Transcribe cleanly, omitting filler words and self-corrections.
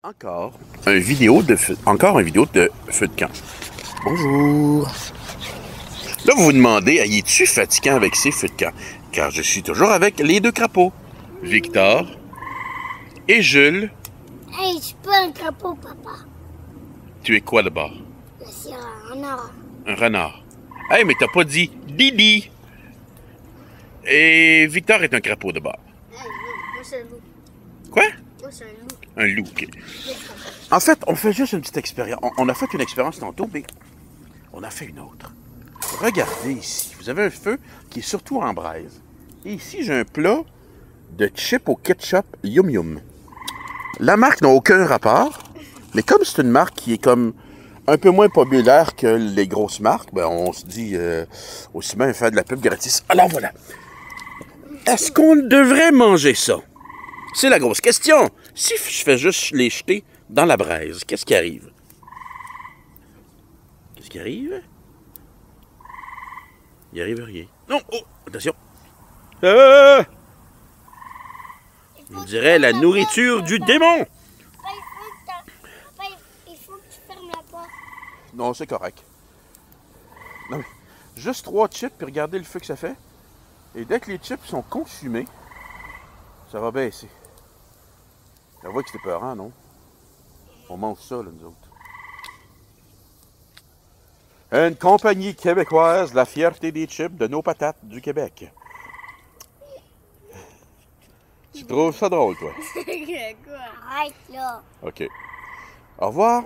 Encore un vidéo de feu de camp. Bonjour. Là, vous vous demandez, es-tu fatigant avec ces feux de camp? Car je suis toujours avec les deux crapauds, Victor et Jules. Hey, je suis pas un crapaud, papa. Tu es quoi d'abord? Je suis un renard. Un renard. Hey, mais t'as pas dit Didi. Et Victor est un crapaud d'abord. Hey, moi, c'est un loup. Quoi? Moi, c'est un loup. Un loup, ok. En fait, on fait juste une petite expérience. On a fait une expérience tantôt, mais on a fait une autre. Regardez ici. Vous avez un feu qui est surtout en braise. Et ici, j'ai un plat de chips au ketchup Yum Yum. La marque n'a aucun rapport, mais comme c'est une marque qui est comme un peu moins populaire que les grosses marques, ben on se dit aussi bien faire de la pub gratis. Alors voilà. Est-ce qu'on devrait manger ça? C'est la grosse question. Si je fais juste les jeter dans la braise, qu'est-ce qui arrive? Qu'est-ce qui arrive? Il arrive rien. Non! Oh! Attention! On dirait la nourriture du démon! Papa, il faut que tu fermes la porte. Non, c'est correct. Non, mais juste 3 chips, puis regardez le feu que ça fait. Et dès que les chips sont consumés, ça va baisser. Ça voit que c'était peurant, non? On mange ça, là, nous autres. Une compagnie québécoise, la fierté des chips de nos patates du Québec. Tu trouves ça drôle, toi? Quoi? Arrête, là. OK. Au revoir.